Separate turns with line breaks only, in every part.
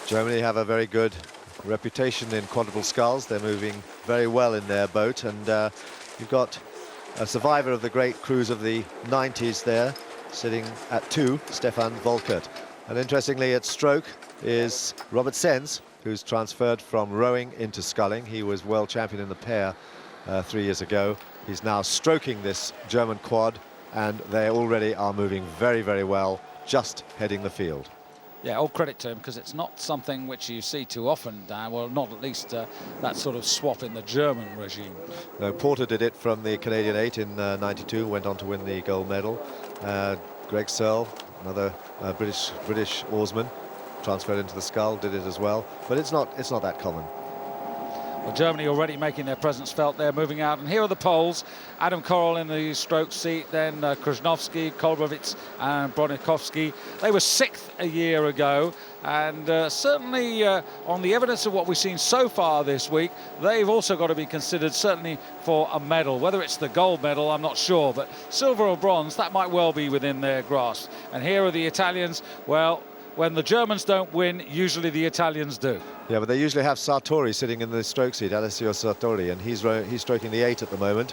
Germany have a very good reputation in quadruple sculls. They're moving very well in their boat, and you've got a survivor of the great cruise of the 90s there, sitting at 2, Stefan Volkert. And interestingly, at stroke is Robert Sens, who's transferred from rowing into sculling. He was world champion in the pair 3 years ago. He's now stroking this German quad, and they already are moving very, very well, just heading the field.
Yeah, all credit to him, because it's not something which you see too often, Dan. Well, not at least that sort of swap in the German regime.
No, Porter did it from the Canadian 8 in '92, went on to win the gold medal. Greg Searle, another British oarsman, transferred into the scull, did it as well. But it's not that common.
Well, Germany already making their presence felt. They're moving out, and here are the Poles. Adam Korol in the stroke seat, then Krzyżanowski, Kolbowitz and Bronikowski. They were 6th a year ago, and certainly on the evidence of what we've seen so far this week, they've also got to be considered certainly for a medal. Whether it's the gold medal, I'm not sure, but silver or bronze, that might well be within their grasp. And here are the Italians. Well, when the Germans don't win, usually the Italians do.
Yeah, but they usually have Sartori sitting in the stroke seat, Alessio Sartori, and he's stroking the 8 at the moment.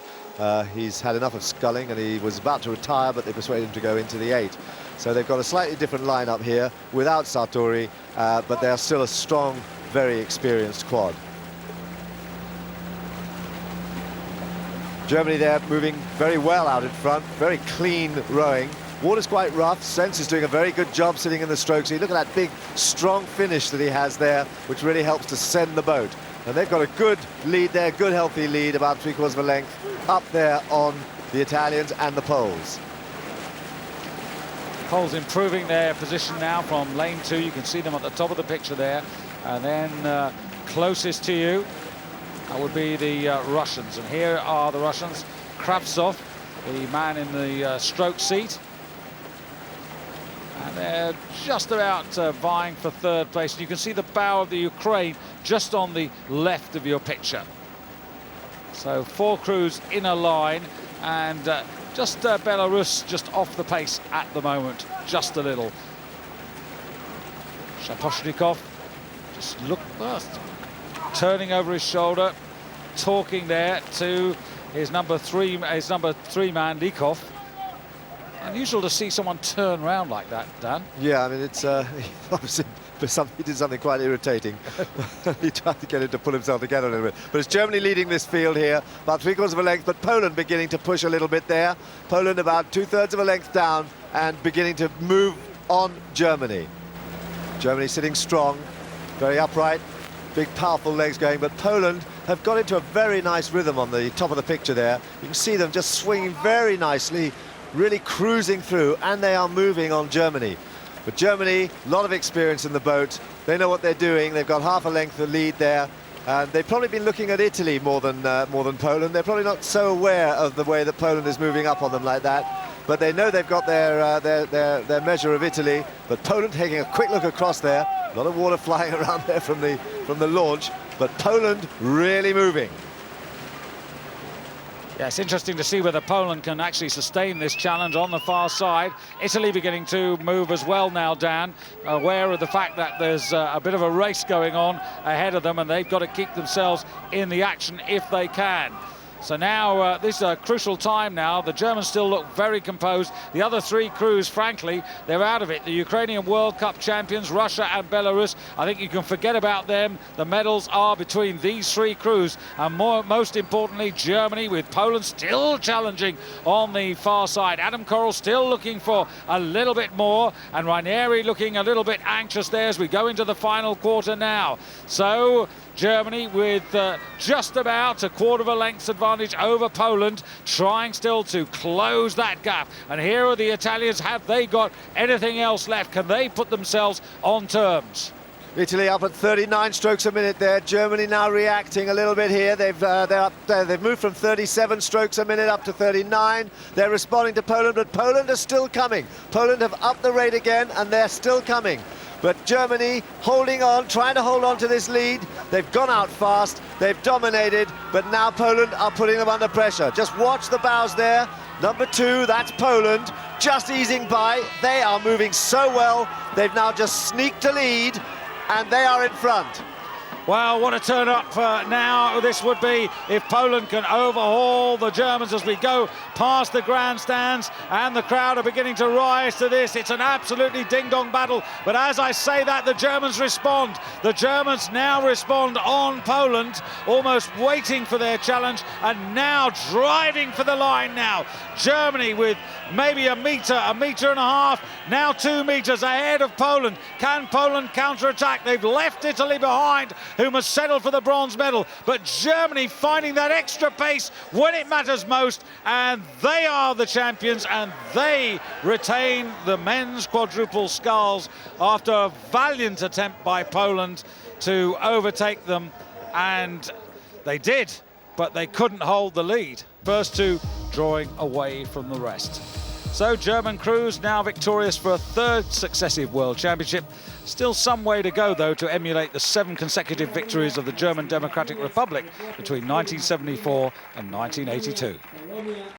He's had enough of sculling, and he was about to retire, but they persuaded him to go into the 8. So they've got a slightly different lineup here without Sartori, but they are still a strong, very experienced quad. Germany there moving very well out in front, very clean rowing. Water's quite rough. Sens is doing a very good job sitting in the stroke seat. Look at that big, strong finish that he has there, which really helps to send the boat. And they've got a good lead there, good healthy lead, about 3/4 of a length, up there on the Italians and the Poles.
Poles improving their position now from lane 2. You can see them at the top of the picture there. And then closest to you, that would be the Russians. And here are the Russians. Kravtsov, the man in the stroke seat. And they're just about vying for 3rd place. And you can see the bow of the Ukraine just on the left of your picture. So 4 crews in a line, and just Belarus just off the pace at the moment, just a little. Shaposhnikov just look first, turning over his shoulder, talking there to his number 3 man Likov. Unusual to see someone turn around like that, Dan.
Yeah, I mean, it's obviously he did something quite irritating. He tried to get him to pull himself together a little bit. But it's Germany leading this field here, about 3/4 of a length, but Poland beginning to push a little bit there. Poland about 2/3 of a length down and beginning to move on Germany. Germany sitting strong, very upright, big powerful legs going, but Poland have got into a very nice rhythm on the top of the picture there. You can see them just swinging very nicely, really cruising through, and they are moving on Germany. But Germany, a lot of experience in the boat. They know what they're doing. They've got half a length of lead there, and they've probably been looking at Italy more than Poland. They're probably not so aware of the way that Poland is moving up on them like that. But they know they've got their measure of Italy. But Poland taking a quick look across there. A lot of water flying around there from the launch. But Poland really moving.
Yeah, it's interesting to see whether Poland can actually sustain this challenge on the far side. Italy beginning to move as well now, Dan, aware of the fact that there's a bit of a race going on ahead of them, and they've got to keep themselves in the action if they can. So now this is a crucial time now. The Germans still look very composed. The other 3 crews, frankly, they're out of it. The Ukrainian World Cup champions, Russia and Belarus, I think you can forget about them. The medals are between these 3 crews, and most importantly, Germany, with Poland still challenging on the far side. Adam Korol still looking for a little bit more, and Rainieri looking a little bit anxious there as we go into the final quarter now. So Germany with just about a 1/4 of a length's advantage over Poland, trying still to close that gap. And here are the Italians. Have they got anything else left? Can they put themselves on terms?
Italy up at 39 strokes a minute there. Germany now reacting a little bit here. They're up there. They've moved from 37 strokes a minute up to 39. They're responding to Poland, but Poland are still coming. Poland have upped the rate again, and they're still coming. But Germany holding on, trying to hold on to this lead. They've gone out fast, they've dominated, but now Poland are putting them under pressure. Just watch the bows there. Number 2, that's Poland. just easing by. They are moving so well. They've now just sneaked a lead, and they are in front.
Well, what a turn up now this would be if Poland can overhaul the Germans as we go past the grandstands, and the crowd are beginning to rise to this. It's an absolutely ding-dong battle, but as I say that, the Germans respond. The Germans now respond on Poland, almost waiting for their challenge, and now driving for the line now. Germany with maybe a metre and a half, now 2 metres ahead of Poland. Can Poland counter-attack? They've left Italy behind, who must settle for the bronze medal, but Germany finding that extra pace when it matters most, and they are the champions, and they retain the men's quadruple sculls after a valiant attempt by Poland to overtake them, and they did, but they couldn't hold the lead. First two drawing away from the rest. So German crews now victorious for a 3rd successive World Championship. Still some way to go, though, to emulate the 7 consecutive victories of the German Democratic Republic between 1974 and 1982.